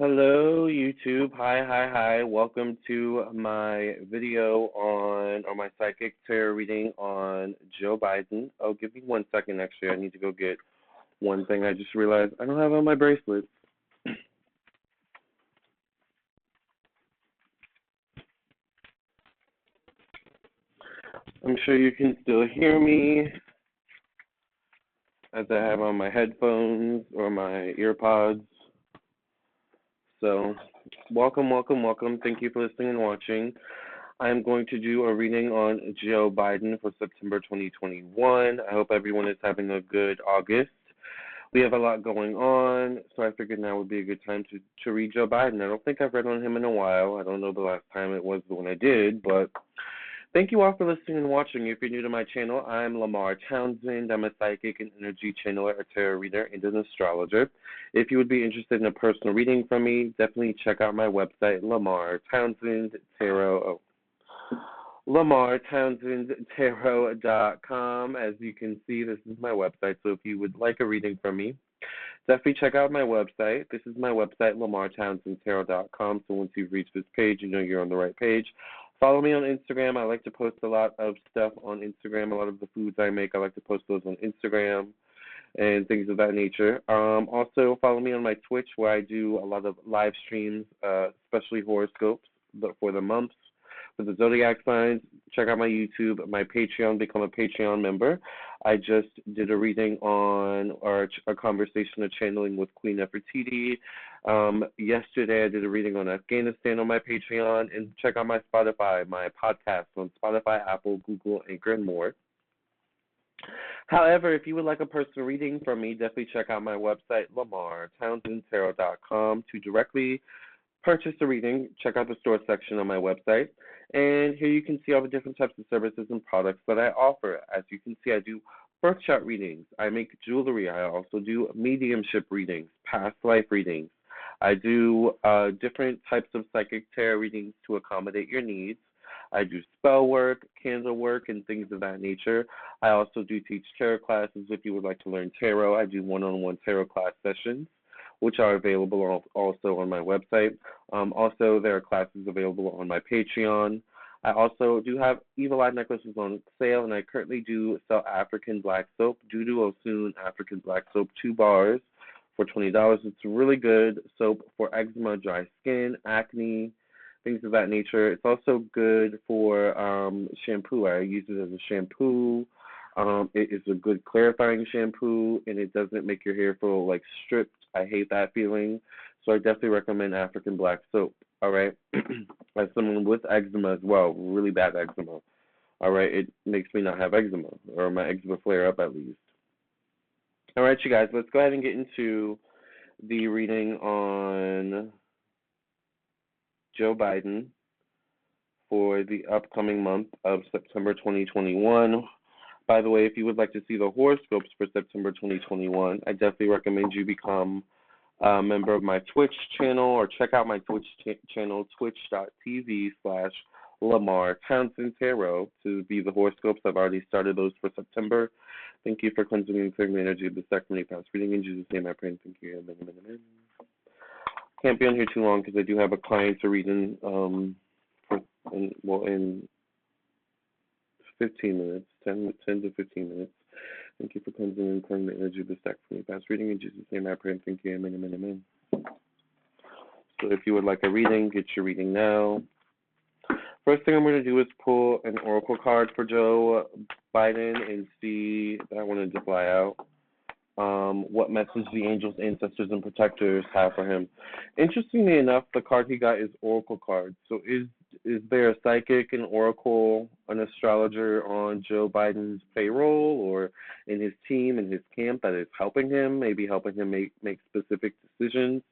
Hello, YouTube. Hi. Welcome to my video or my psychic tarot reading on Joe Biden. Oh, give me 1 second, actually. I need to go get one thing. I just realized I don't have on my bracelets. I'm sure you can still hear me as I have on my headphones or my earpods. So, welcome. Thank you for listening and watching. I'm going to do a reading on Joe Biden for September 2021. I hope everyone is having a good August. We have a lot going on, so I figured now would be a good time to read Joe Biden. I don't think I've read on him in a while. I don't know the last time it was when I did, but thank you all for listening and watching. If you're new to my channel, I'm Lamarr Townsend. I'm a psychic and energy channeler, a tarot reader, and an astrologer. If you would be interested in a personal reading from me, definitely check out my website, Lamarr Townsend Tarot. LamarrTownsendTarot.com. As you can see, this is my website. So if you would like a reading from me, definitely check out my website. This is my website, LamarrTownsendTarot.com. So once you've reached this page, you know you're on the right page. Follow me on Instagram. I like to post a lot of stuff on Instagram. A lot of the foods I make, I like to post those on Instagram and things of that nature. Also, follow me on my Twitch, where I do a lot of live streams, especially horoscopes for the months, for the zodiac signs. Check out my YouTube, my Patreon, become a Patreon member. I just did a reading on, or a conversation, a channeling with Queen Nefertiti. Yesterday I did a reading on Afghanistan on my Patreon, and check out my Spotify, my podcast on Spotify, Apple, Google, Anchor, and more. However, if you would like a personal reading from me, definitely check out my website, LamarrTownsendTarot.com, to directly purchase a reading. Check out the store section on my website. And here you can see all the different types of services and products that I offer. As you can see, I do birth chart readings. I make jewelry. I also do mediumship readings, past life readings. I do different types of psychic tarot readings to accommodate your needs. I do spell work, candle work, and things of that nature. I also do teach tarot classes. If you would like to learn tarot, I do one-on-one tarot class sessions, which are available also on my website. Also, there are classes available on my Patreon. I also do have Evil Eye necklaces on sale, and I currently do sell African black soap, Dudu Osun African black soap, 2 bars for $20. It's really good soap for eczema, dry skin, acne, things of that nature. It's also good for shampoo. I use it as a shampoo. It is a good clarifying shampoo, and it doesn't make your hair feel like stripped. I hate that feeling, so I definitely recommend African black soap. All right, as someone with eczema as well, really bad eczema. All right, it makes me not have eczema, or my eczema flare up at least. All right, you guys, let's go ahead and get into the reading on Joe Biden for the upcoming month of September 2021. By the way, if you would like to see the horoscopes for September 2021, I definitely recommend you become a member of my Twitch channel, or check out my Twitch channel, twitch.tv/Lamarr Townsend Tarot, to view the horoscopes. I've already started those for September. Thank you for cleansing and clearing the energy of the sacrament past reading. In Jesus' name I pray and thank you. Amen. Can't be on here too long because I do have a client to read in, in 15 minutes, 10 to 15 minutes. Thank you for cleansing and clearing the energy of the sacrament past reading. In Jesus' name I pray and thank you. Amen. So if you would like a reading, get your reading now. First thing I'm going to do is pull an oracle card for Joe Biden and see, I wanted to fly out, what message the angels, ancestors, and protectors have for him. Interestingly enough, the card he got is oracle card. So is there a psychic, an oracle, an astrologer on Joe Biden's payroll or in his team, in his camp, that is helping him, maybe helping him make specific decisions?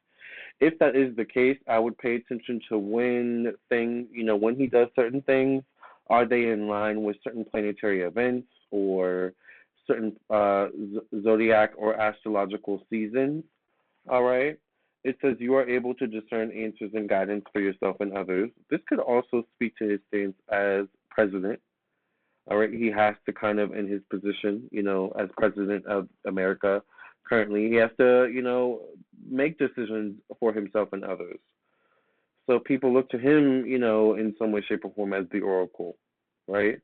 If that is the case, I would pay attention to when he does certain things, are they in line with certain planetary events or certain zodiac or astrological seasons. All right. It says you are able to discern answers and guidance for yourself and others. This could also speak to his stance as president. All right. He has to kind of, in his position, as president of America currently, he has to, make decisions for himself and others. So people look to him, in some way, shape, or form as the oracle, right?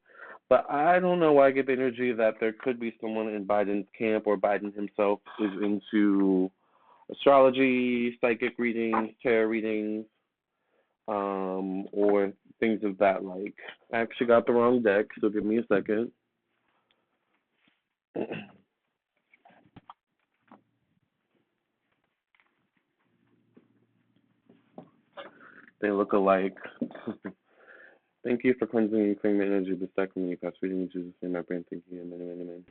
But I don't know why I get the energy that there could be someone in Biden's camp or Biden himself is into astrology, psychic readings, tarot readings, or things of that like. I actually got the wrong deck, so give me a second. They look alike. Thank you for cleansing and clearing the energy of the second when you pass reading in Jesus' name. My brain thinking, amen, amen,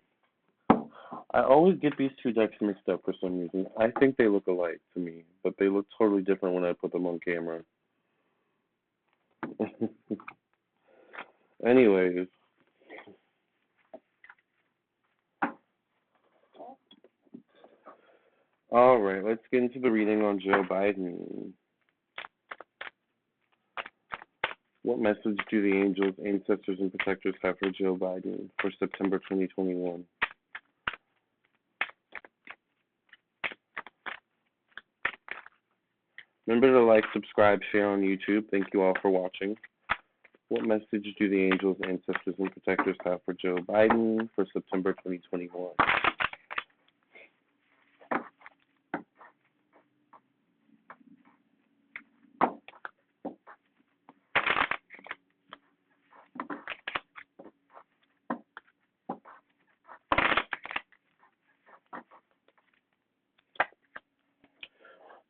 amen. I always get these two decks mixed up for some reason. I think they look alike to me, but they look totally different when I put them on camera. Anyways, all right, let's get into the reading on Joe Biden. What message do the angels, ancestors, and protectors have for Joe Biden for September 2021? Remember to like, subscribe, share on YouTube. Thank you all for watching. What message do the angels, ancestors, and protectors have for Joe Biden for September 2021?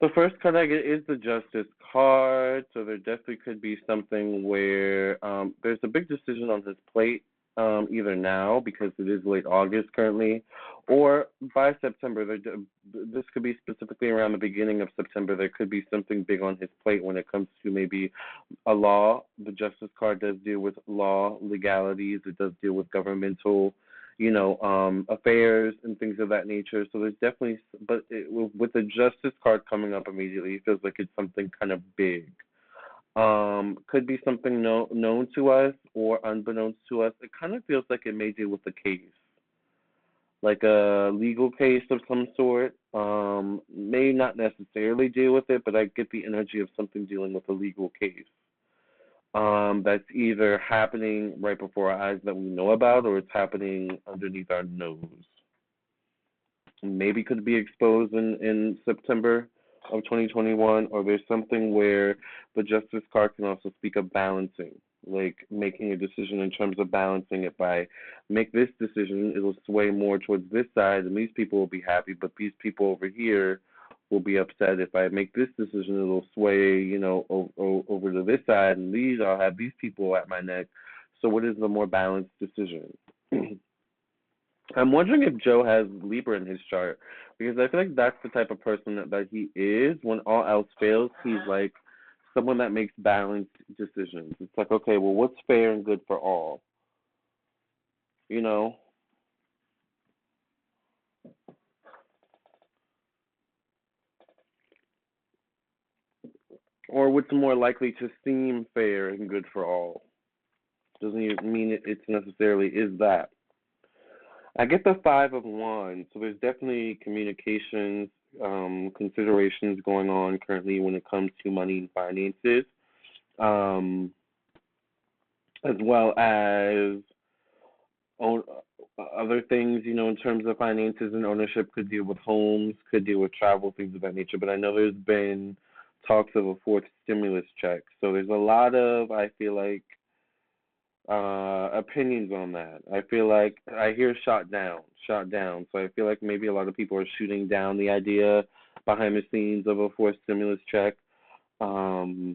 The first card I get is the Justice card, so there definitely could be something where there's a big decision on his plate, either now, because it is late August currently, or by September. This could be specifically around the beginning of September. There could be something big on his plate when it comes to maybe a law. The Justice card does deal with law, legalities. It does deal with governmental affairs and things of that nature. So there's definitely, but with the Justice card coming up immediately, it feels like it's something kind of big. Could be something known to us or unbeknownst to us. It kind of feels like it may deal with a case, like a legal case of some sort. May not necessarily deal with it, but I get the energy of something dealing with a legal case. That's either happening right before our eyes that we know about, or it's happening underneath our nose. Maybe could be exposed in September of 2021, or there's something where the Justice card can also speak of balancing, like making a decision in terms of balancing it. By make this decision, it'll sway more towards this side, and these people will be happy, but these people over here will be upset. If I make this decision, it'll sway, over to this side, and I'll have these people at my neck. So what is the more balanced decision? I'm wondering if Joe has Libra in his chart, because I feel like that's the type of person that he is. When all else fails, he's like someone that makes balanced decisions. It's like, okay, well, what's fair and good for all? Or what's more likely to seem fair and good for all? Doesn't even mean it's necessarily is that. I get the Five of Wands, so there's definitely communications, considerations going on currently when it comes to money and finances, as well as other things, in terms of finances and ownership. Could deal with homes, could deal with travel, things of that nature. But I know there's been talks of a fourth stimulus check, so there's a lot of, I feel like, opinions on that. I feel like I hear shot down. So I feel like maybe a lot of people are shooting down the idea behind the scenes of a fourth stimulus check. Or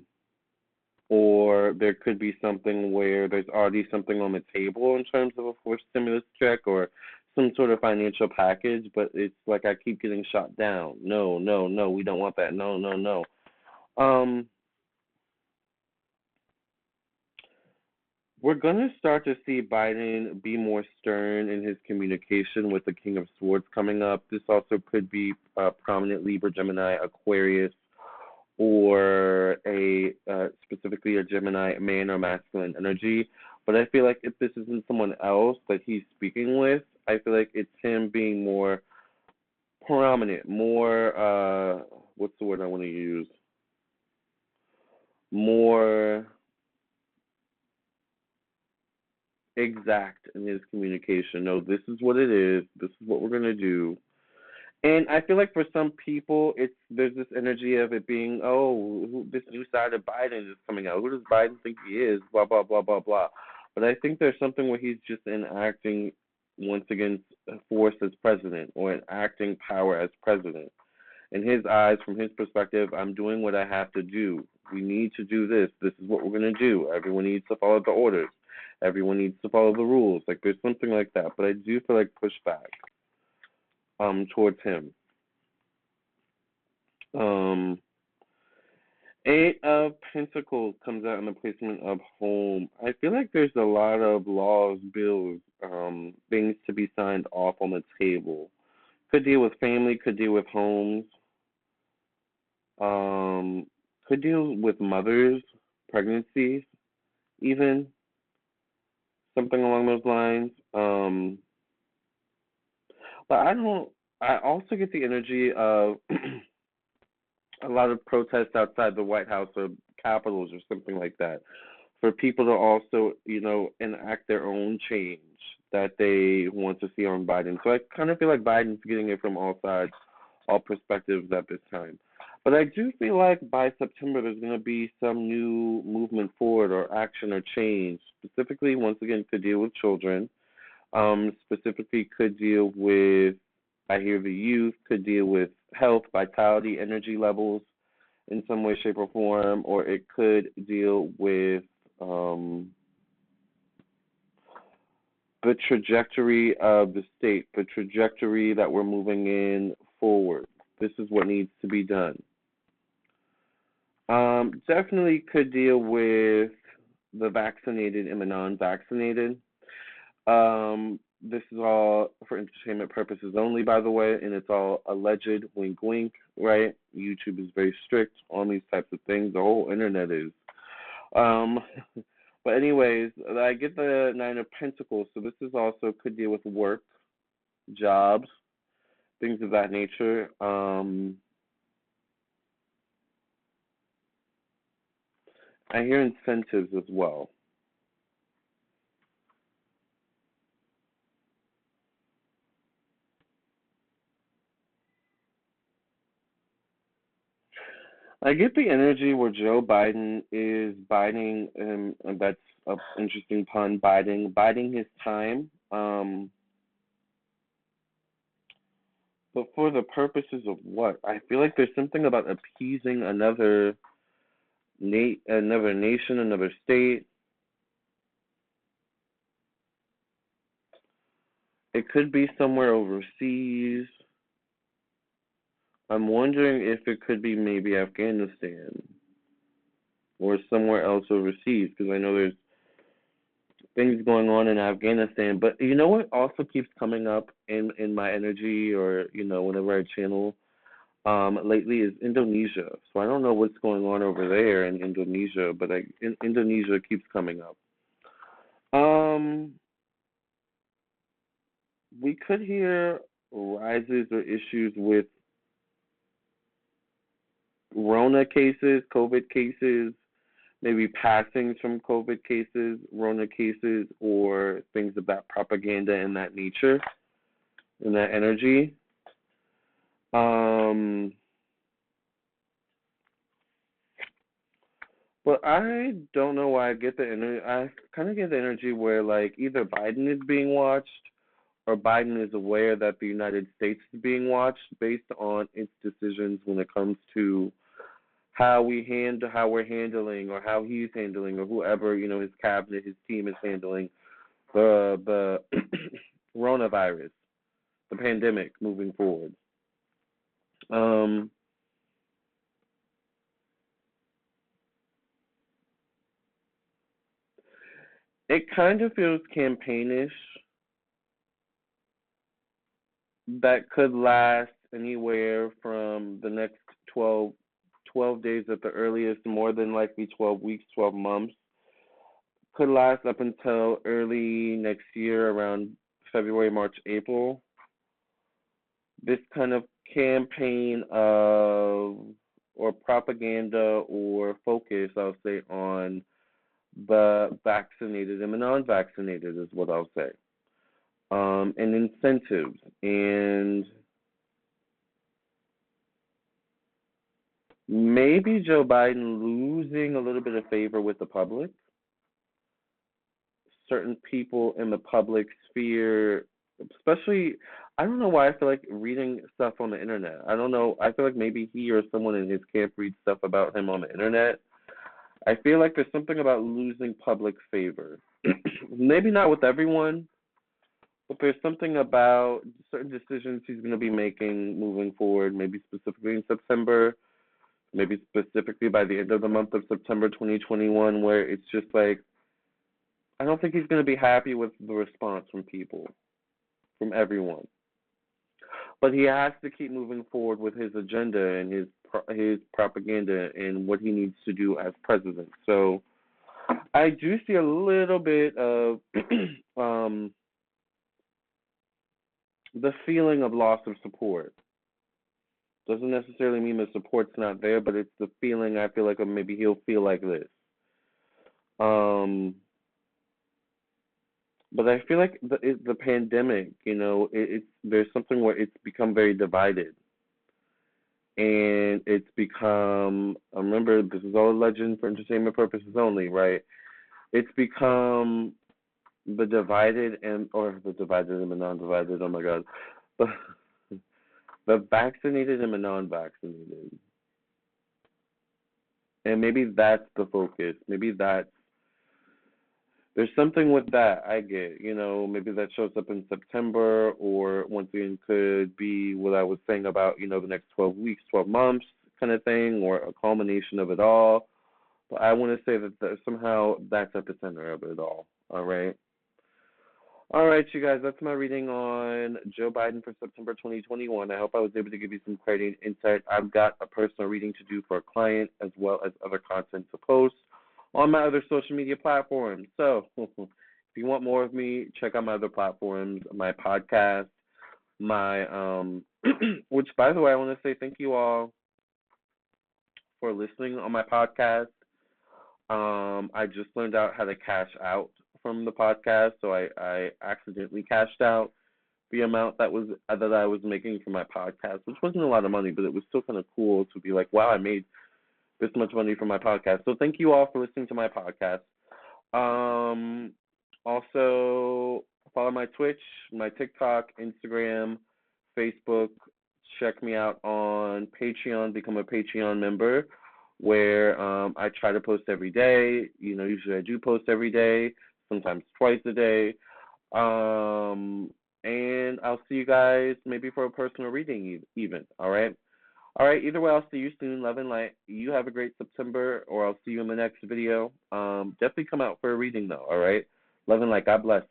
there could be something where there's already something on the table in terms of a fourth stimulus check or some sort of financial package, but it's like I keep getting shot down. No, no, no, we don't want that. No, no, no. We're going to start to see Biden be more stern in his communication with the King of Swords coming up. This also could be prominent Libra, Gemini, Aquarius, or specifically a Gemini man or masculine energy. But I feel like if this isn't someone else that he's speaking with, I feel like it's him being more prominent, more what's the word I want to use? More exact in his communication. No, this is what it is. This is what we're gonna do. And I feel like for some people, it's there's this energy of it being, oh, this new side of Biden is coming out. Who does Biden think he is? Blah blah blah blah blah. But I think there's something where he's just enacting once again force as president or enacting power as president. In his eyes, from his perspective, I'm doing what I have to do. We need to do this. This is what we're going to do. Everyone needs to follow the orders. Everyone needs to follow the rules. Like there's something like that. But I do feel like pushback towards him. Um, Eight of Pentacles comes out in the placement of home. I feel like there's a lot of laws, bills, things to be signed off on the table. Could deal with family, could deal with homes, um, could deal with mothers, pregnancies, even something along those lines. But I don't. I also get the energy of a lot of protests outside the White House or capitals or something like that, for people to also, enact their own change that they want to see on Biden. So I kind of feel like Biden's getting it from all sides, all perspectives at this time. But I do feel like by September there's going to be some new movement forward or action or change. Specifically, once again, could deal with children. Specifically, could deal with, I hear the youth, could deal with health, vitality, energy levels in some way, shape, or form, or it could deal with the trajectory of the state, the trajectory that we're moving in forward. This is what needs to be done. Definitely could deal with the vaccinated and the non-vaccinated. This is all for entertainment purposes only, by the way, and it's all alleged, wink, wink, right? YouTube is very strict on these types of things. The whole internet is. Um, but anyways, I get the Nine of Pentacles, so this is also could deal with work, jobs, things of that nature. I hear incentives as well. I get the energy where Joe Biden is biding, and that's an interesting pun, biding his time. But for the purposes of what? I feel like there's something about appeasing another nation, another state. It could be somewhere overseas. I'm wondering if it could be maybe Afghanistan or somewhere else overseas, because I know there's things going on in Afghanistan. But you know what also keeps coming up in my energy, or whenever I channel lately, is Indonesia. So I don't know what's going on over there in Indonesia, but Indonesia keeps coming up. Um, we could hear rises or issues with Rona cases, COVID cases, maybe passings from COVID cases, Rona cases, or things of that propaganda in that nature, in that energy. Um, but I don't know why I get the energy. I kind of get the energy where like either Biden is being watched or Biden is aware that the United States is being watched based on its decisions when it comes to how we're handling, or how he's handling, or whoever his cabinet, his team is handling the coronavirus, the pandemic moving forward. Um, it kind of feels campaignish, that could last anywhere from the next 12 days at the earliest, more than likely 12 weeks, 12 months. Could last up until early next year, around February, March, April. This kind of campaign of or propaganda or focus, I'll say, on the vaccinated and the non-vaccinated is what I'll say. And incentives and maybe Joe Biden losing a little bit of favor with the public. Certain people in the public sphere, especially, I don't know why I feel like reading stuff on the internet. I don't know. I feel like maybe he or someone in his camp reads stuff about him on the internet. I feel like there's something about losing public favor. Maybe not with everyone, but there's something about certain decisions he's going to be making moving forward, maybe specifically in September, maybe specifically by the end of the month of September 2021, where it's just like, I don't think he's going to be happy with the response from people, from everyone. But he has to keep moving forward with his agenda and his propaganda and what he needs to do as president. So I do see a little bit of the feeling of loss of support. Doesn't necessarily mean the support's not there, but it's the feeling I feel like maybe he'll feel like this. But I feel like the pandemic, there's something where it's become very divided. And it's become, remember, this is all a legend for entertainment purposes only, right? It's become the divided or the divided and the non-divided, oh my God. The vaccinated and the non-vaccinated. And maybe that's the focus. Maybe there's something with that, I get. Maybe that shows up in September, or once again could be what I was saying about, the next 12 weeks, 12 months kind of thing, or a culmination of it all. But I want to say that somehow that's at the center of it all right? All right, you guys, that's my reading on Joe Biden for September 2021. I hope I was able to give you some clarity and insight. I've got a personal reading to do for a client as well as other content to post on my other social media platforms. So if you want more of me, check out my other platforms, my podcast, my which, by the way, I want to say thank you all for listening on my podcast. I just learned out how to cash out from the podcast, so I accidentally cashed out the amount that I was making for my podcast, which wasn't a lot of money, but it was still kind of cool to be like, wow, I made this much money from my podcast. So thank you all for listening to my podcast. Also, follow my Twitch, my TikTok, Instagram, Facebook. Check me out on Patreon. Become a Patreon member, where I try to post every day. Usually I do post every day, sometimes twice a day. And I'll see you guys maybe for a personal reading even, all right? All right, either way, I'll see you soon. Love and light. You have a great September, or I'll see you in the next video. Definitely come out for a reading, though, all right? Love and light. God bless.